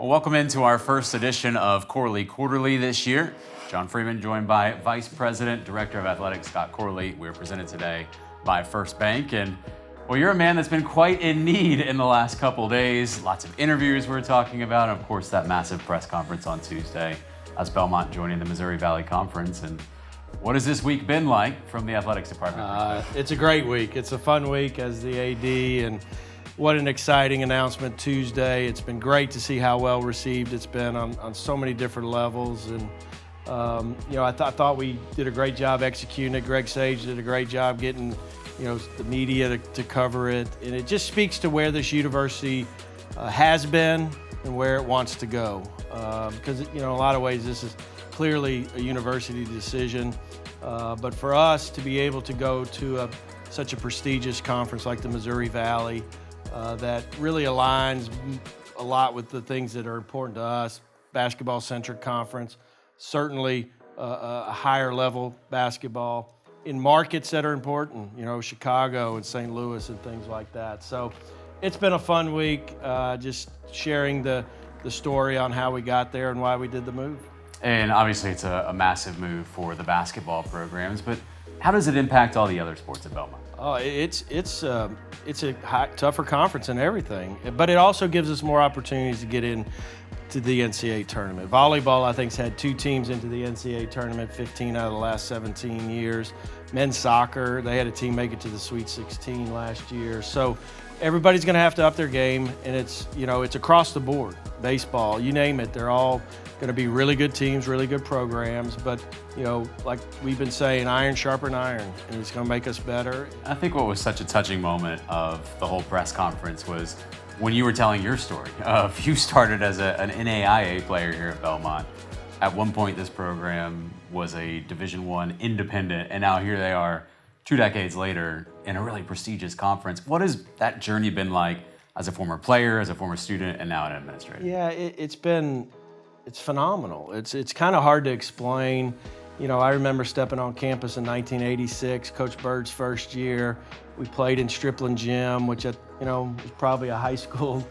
Well, welcome into our first edition of Corley Quarterly this year. John Freeman joined by Vice President, Director of Athletics, Scott Corley. We're presented today by First Bank. And well, you're a man that's been quite in need in the last couple days. Lots of interviews we're talking about, and of course that massive press conference on Tuesday as Belmont joining the Missouri Valley Conference. And what has this week been like from the athletics department? It's a great week. It's a fun week as the AD, and what an exciting announcement Tuesday. It's been great to see how well received it's been on so many different levels. And I thought we did a great job executing it. Greg Sage did a great job getting the media to cover it, and it just speaks to where this university has been and where it wants to go. Because in a lot of ways this is clearly a university decision, but for us to be able to go to such a prestigious conference like the Missouri Valley that really aligns a lot with the things that are important to us, basketball-centric conference, certainly a higher level basketball in markets that are important, Chicago and St. Louis and things like that. So it's been a fun week, just sharing the story on how we got there and why we did the move. And obviously it's a massive move for the basketball programs, but how does it impact all the other sports at Belmont? Oh, it's a tougher conference and everything, but it also gives us more opportunities to get in to the NCAA tournament. Volleyball, I think, has had 2 teams into the NCAA tournament 15 out of the last 17 years. Men's soccer, they had a team make it to the Sweet 16 last year. So everybody's going to have to up their game, and it's across the board. Baseball, you name it, they're all going to be really good teams, really good programs. But like we've been saying, iron sharpen iron, and it's going to make us better. I think what was such a touching moment of the whole press conference was when you were telling your story of you started as an NAIA player here at Belmont. At one point, this program was a Division I independent, and now here they are 2 decades later in a really prestigious conference. What has that journey been like as a former player, as a former student, and now an administrator? Yeah, it's phenomenal. It's kind of hard to explain. I remember stepping on campus in 1986, Coach Bird's first year. We played in Stripling Gym, which was probably a high school,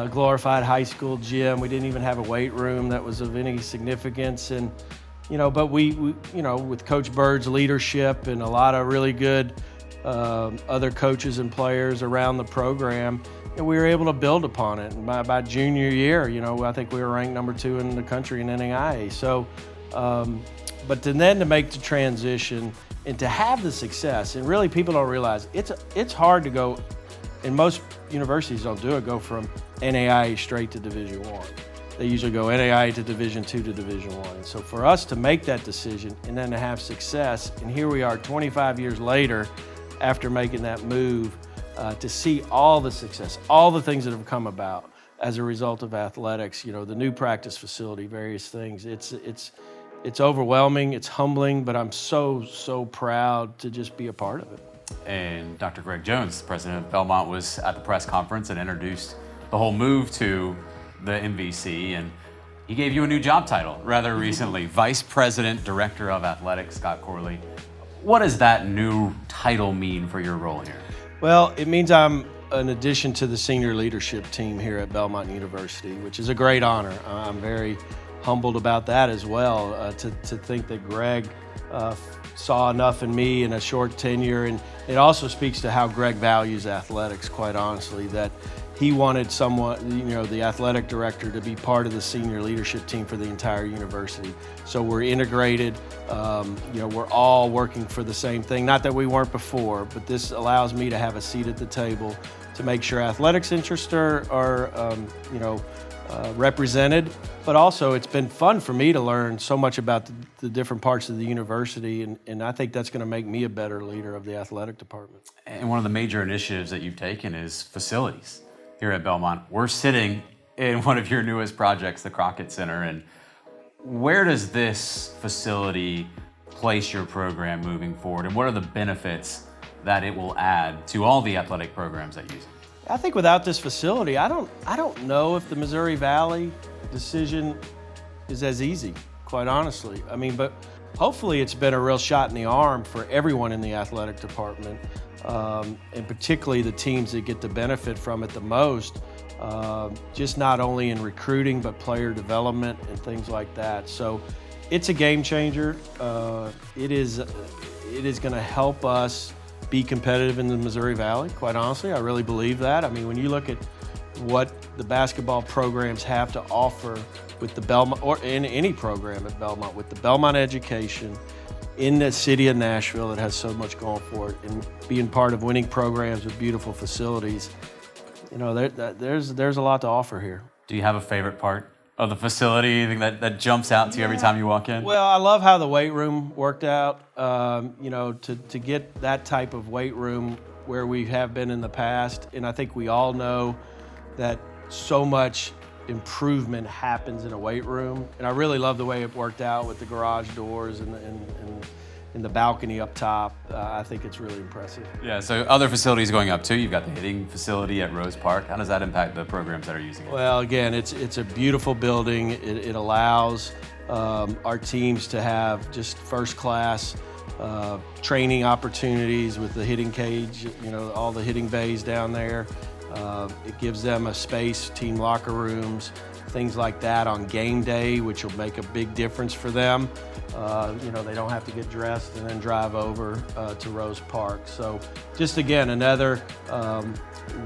glorified high school gym. We didn't even have a weight room that was of any significance. And, but we with Coach Bird's leadership and a lot of really good other coaches and players around the program, and we were able to build upon it. And by junior year, I think we were ranked number 2 in the country in NAIA. So, but then to make the transition and to have the success, and really people don't realize it's hard to go, and most universities don't do it, go from NAIA straight to Division I. They usually go NAIA to Division II to Division I. So for us to make that decision and then to have success, and here we are 25 years later after making that move, to see all the success, all the things that have come about as a result of athletics, the new practice facility, various things. It's overwhelming, it's humbling, but I'm so proud to just be a part of it. And Dr. Greg Jones, the president of Belmont, was at the press conference and introduced the whole move to the MVC, and he gave you a new job title rather recently, Vice President, Director of Athletics, Scott Corley. What does that new title mean for your role here? Well, it means I'm an addition to the senior leadership team here at Belmont University, which is a great honor. I'm very humbled about that as well, to think that Greg saw enough in me in a short tenure. And it also speaks to how Greg values athletics, quite honestly, that he wanted someone, the athletic director, to be part of the senior leadership team for the entire university. So we're integrated, we're all working for the same thing. Not that we weren't before, but this allows me to have a seat at the table to make sure athletics interests are represented. But also it's been fun for me to learn so much about the different parts of the university, and I think that's going to make me a better leader of the athletic department. And one of the major initiatives that you've taken is facilities here at Belmont. We're sitting in one of your newest projects, the Crockett Center, and where does this facility place your program moving forward, and what are the benefits that it will add to all the athletic programs that use it? I think without this facility, I don't know if the Missouri Valley decision is as easy, quite honestly. But hopefully it's been a real shot in the arm for everyone in the athletic department, and particularly the teams that get to benefit from it the most. just not only in recruiting, but player development and things like that. So it's a game changer. It is going to help us be competitive in the Missouri Valley, quite honestly. I really believe that. I mean, when you look at what the basketball programs have to offer with the Belmont, or in any program at Belmont, with the Belmont education in the city of Nashville that has so much going for it, and being part of winning programs with beautiful facilities, you know, there's a lot to offer here. Do you have a favorite part of the facility, anything that jumps out to you every time you walk in? Well, I love how the weight room worked out. You know, to get that type of weight room where we have been in the past, and I think we all know that so much improvement happens in a weight room, and I really love the way it worked out with the garage doors and the balcony up top. I think it's really impressive. Yeah, so other facilities going up too. You've got the hitting facility at Rose Park. How does that impact the programs that are using it? Well, again, it's a beautiful building. It allows our teams to have just first class training opportunities with the hitting cage, you know, all the hitting bays down there. It gives them a space, team locker rooms, things like that on game day, which will make a big difference for them. You know, they don't have to get dressed and then drive over to Rose Park. So just again, another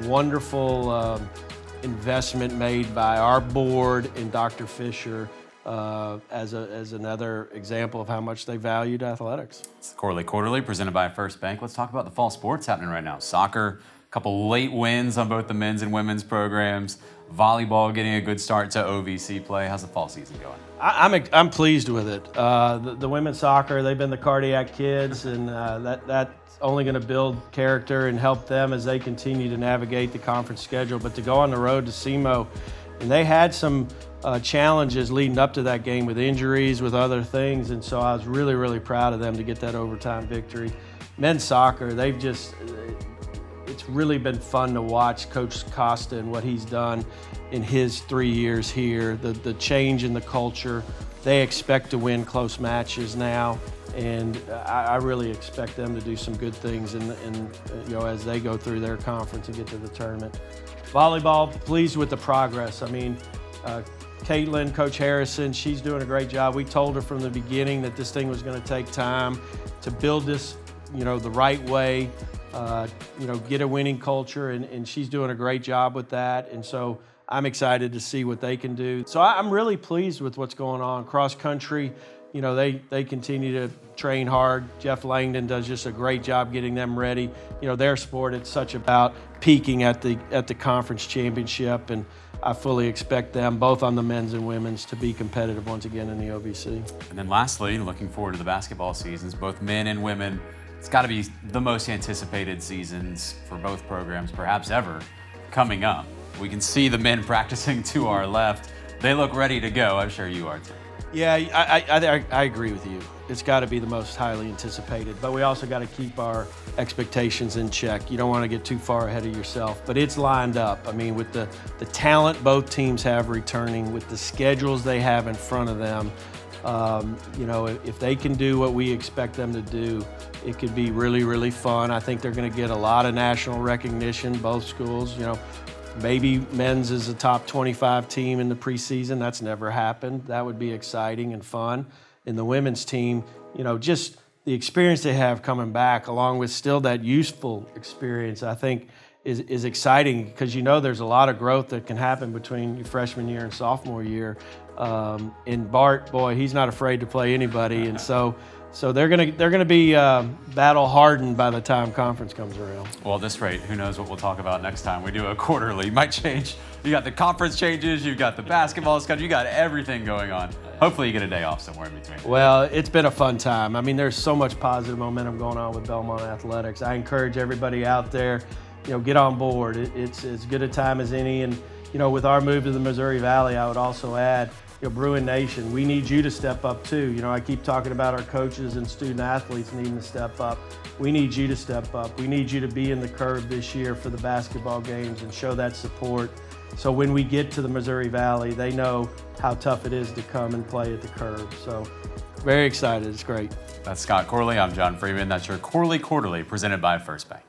wonderful investment made by our board and Dr. Fisher as another example of how much they valued athletics. It's Corley Quarterly presented by First Bank. Let's talk about the fall sports happening right now. Soccer, a couple late wins on both the men's and women's programs. Volleyball getting a good start to OVC play. How's the fall season going? I'm pleased with it. The women's soccer, they've been the cardiac kids, and that's only going to build character and help them as they continue to navigate the conference schedule. But to go on the road to SEMO, and they had some challenges leading up to that game with injuries, with other things, and so I was really, really proud of them to get that overtime victory. Men's soccer, it's really been fun to watch Coach Costa and what he's done in his 3 years here, the change in the culture. They expect to win close matches now, and I really expect them to do some good things you know, as they go through their conference and get to the tournament. Volleyball, pleased with the progress. I mean, Caitlin, Coach Harrison, she's doing a great job. We told her from the beginning that this thing was going to take time to build this, you know, the right way. You know, get a winning culture, and she's doing a great job with that. And so I'm excited to see what they can do. So I'm really pleased with what's going on. Cross country, you know, they continue to train hard. Jeff Langdon does just a great job getting them ready. You know, their sport, it's such about peaking at the conference championship, and I fully expect them, both on the men's and women's, to be competitive once again in the OVC. And then lastly, looking forward to the basketball seasons, both men and women. It's got to be the most anticipated seasons for both programs, perhaps ever, coming up. We can see the men practicing to our left. They look ready to go. I'm sure you are too. Yeah, I agree with you. It's got to be the most highly anticipated, but we also got to keep our expectations in check. You don't want to get too far ahead of yourself, but it's lined up. I mean, with the talent both teams have returning, with the schedules they have in front of them, you know, if they can do what we expect them to do, it could be really, really fun. I think they're going to get a lot of national recognition, both schools. You know, maybe men's is a top 25 team in the preseason. That's never happened. That would be exciting and fun. In the women's team, you know, just the experience they have coming back, along with still that useful experience, I think is exciting, because you know there's a lot of growth that can happen between your freshman year and sophomore year. And Bart, boy, he's not afraid to play anybody, and so they're gonna be battle hardened by the time conference comes around. Well, at this rate, who knows what we'll talk about next time we do a quarterly. Might change. You got the conference changes, you've got the basketball schedule, you got everything going on. Hopefully you get a day off somewhere in between. Well, it's been a fun time. I mean, there's so much positive momentum going on with Belmont Athletics. I encourage everybody out there, you know, get on board. It's as good a time as any. And, you know, with our move to the Missouri Valley, I would also add, you know, Bruin Nation, we need you to step up too. You know, I keep talking about our coaches and student athletes needing to step up. We need you to step up. We need you to be in the curve this year for the basketball games and show that support. So when we get to the Missouri Valley, they know how tough it is to come and play at the curve. So very excited. It's great. That's Scott Corley. I'm John Freeman. That's your Corley Quarterly presented by First Bank.